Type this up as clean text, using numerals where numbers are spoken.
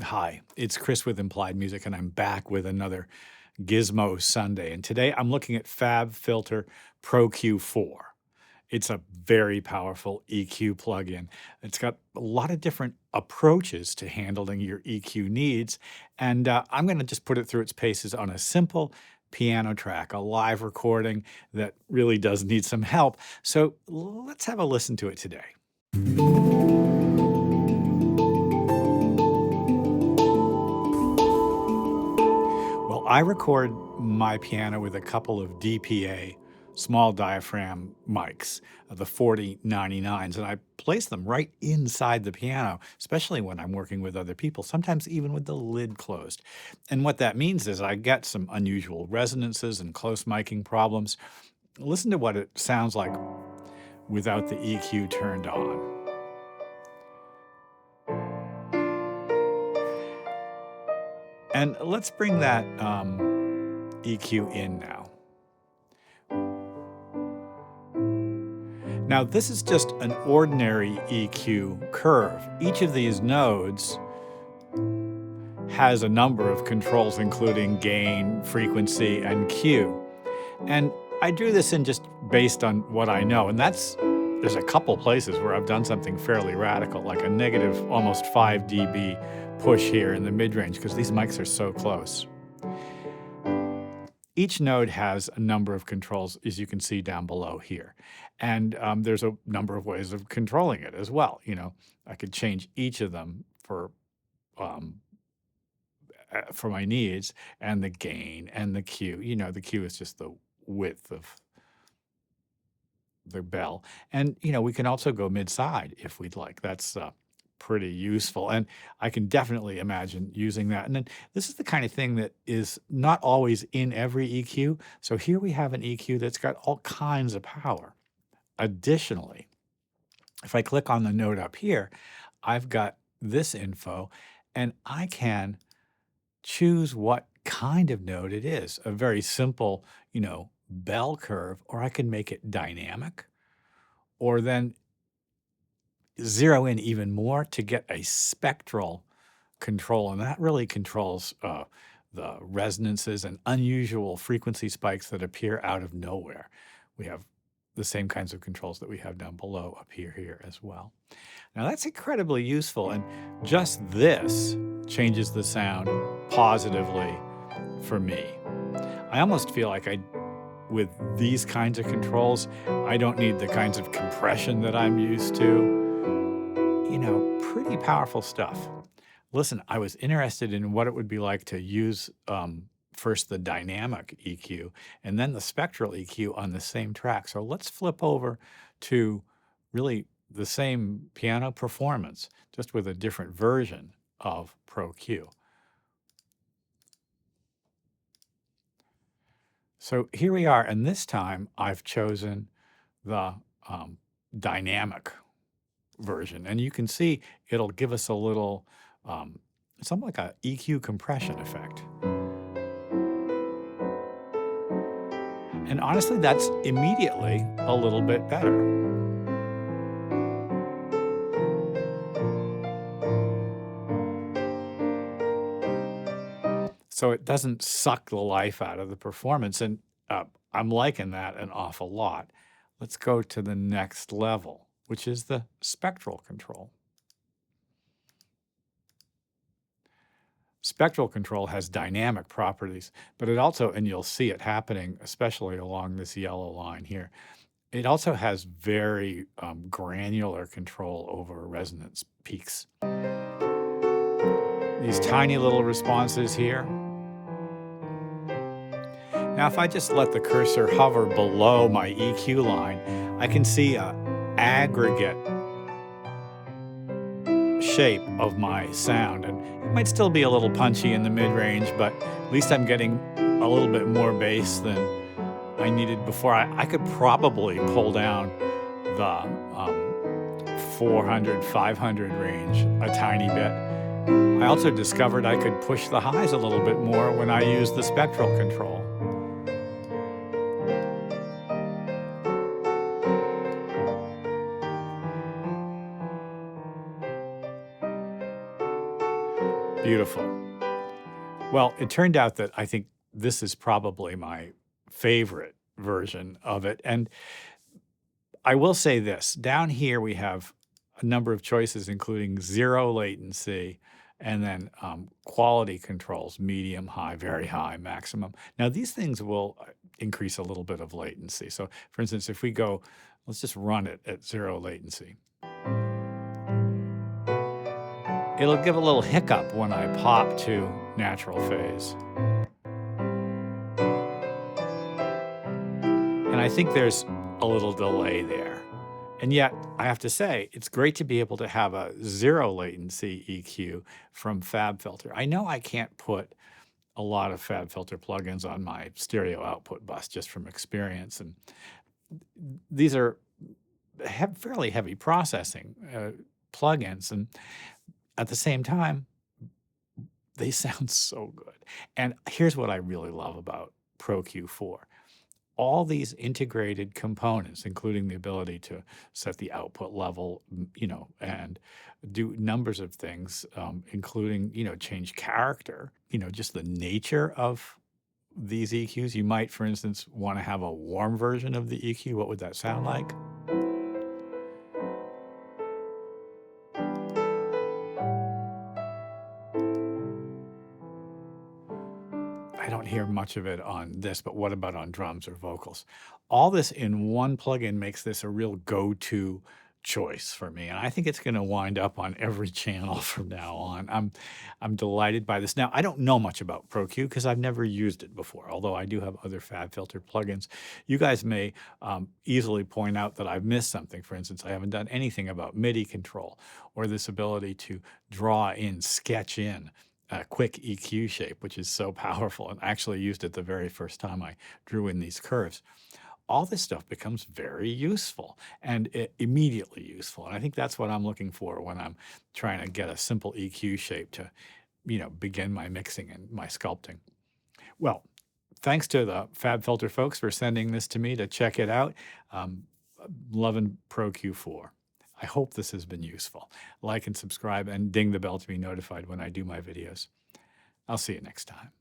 Hi, it's Chris with Implied Music, and I'm back with another Gizmo Sunday. And today I'm looking at FabFilter Pro Q4. It's a very powerful EQ plugin. It's got a lot of different approaches to handling your EQ needs, and I'm going to just put it through its paces on a simple piano track, a live recording that really does need some help. So let's have a listen to it today. Well, I record my piano with a couple of DPA small diaphragm mics, the 4099s, and I place them right inside the piano, especially when I'm working with other people, sometimes even with the lid closed. And what that means is I get some unusual resonances and close miking problems. Listen to what it sounds like without the EQ turned on. And let's bring that EQ in now. Now, this is just an ordinary EQ curve. Each of these nodes has a number of controls, including gain, frequency, and Q. And I drew this in just based on what I know. And there's a couple places where I've done something fairly radical, like a negative almost 5 dB push here in the mid-range, because these mics are so close. Each node has a number of controls, as you can see down below here. And there's a number of ways of controlling it as well. You know, I could change each of them for my needs, and the gain and the Q. You know, the Q is just the width of the bell. And, you know, we can also go mid-side if we'd like. That's pretty useful. And I can definitely imagine using that. And then this is the kind of thing that is not always in every EQ. So here we have an EQ that's got all kinds of power. Additionally, if I click on the node up here, I've got this info, and I can choose what kind of node it is. A very simple, you know, bell curve, or I can make it dynamic, or then zero in even more to get a spectral control, and that really controls the resonances and unusual frequency spikes that appear out of nowhere. We have the same kinds of controls that we have down below up here as well. Now that's incredibly useful, and just this changes the sound positively for me. I almost feel like with these kinds of controls, I don't need the kinds of compression that I'm used to. You know, pretty powerful stuff. Listen, I was interested in what it would be like to use first the dynamic EQ and then the spectral EQ on the same track. So let's flip over to really the same piano performance, just with a different version of Pro Q. So here we are, and this time I've chosen the dynamic version, and you can see it'll give us a little something like a EQ compression effect. And honestly, that's immediately a little bit better. So it doesn't suck the life out of the performance, and I'm liking that an awful lot. Let's go to the next level, which is the spectral control. Spectral control has dynamic properties, but it also, and you'll see it happening, especially along this yellow line here, it also has very granular control over resonance peaks. These tiny little responses here. Now, if I just let the cursor hover below my EQ line, I can see an aggregate shape of my sound, and it might still be a little punchy in the mid-range, but at least I'm getting a little bit more bass than I needed before. I could probably pull down the 400, 500 range a tiny bit. I also discovered I could push the highs a little bit more when I used the spectral control. Beautiful. Well, it turned out that I think this is probably my favorite version of it. And I will say this, down here we have a number of choices, including 0 latency and then quality controls, medium, high, very high, maximum. Now, these things will increase a little bit of latency. So for instance, if we go, let's just run it at 0 latency. It'll give a little hiccup when I pop to natural phase. And I think there's a little delay there. And yet, I have to say, it's great to be able to have a 0 latency EQ from FabFilter. I know I can't put a lot of FabFilter plugins on my stereo output bus just from experience. And these are fairly heavy processing plugins. And at the same time, they sound so good. And here's what I really love about Pro Q4. All these integrated components, including the ability to set the output level, and do numbers of things, including, change character, just the nature of these EQs. You might, for instance, want to have a warm version of the EQ. What would that sound like? I don't hear much of it on this, but what about on drums or vocals? All this in one plugin makes this a real go-to choice for me, and I think it's going to wind up on every channel from now on. I'm delighted by this. Now, I don't know much about Pro Q because I've never used it before, although I do have other FabFilter plugins. You guys may easily point out that I've missed something. For instance, I haven't done anything about MIDI control or this ability to draw in, sketch in a quick EQ shape, which is so powerful, and actually used it the very first time I drew in these curves. All this stuff becomes very useful and immediately useful. And I think that's what I'm looking for when I'm trying to get a simple EQ shape to, begin my mixing and my sculpting. Well, thanks to the FabFilter folks for sending this to me to check it out. Loving Pro Q4. I hope this has been useful. Like and subscribe and ding the bell to be notified when I do my videos. I'll see you next time.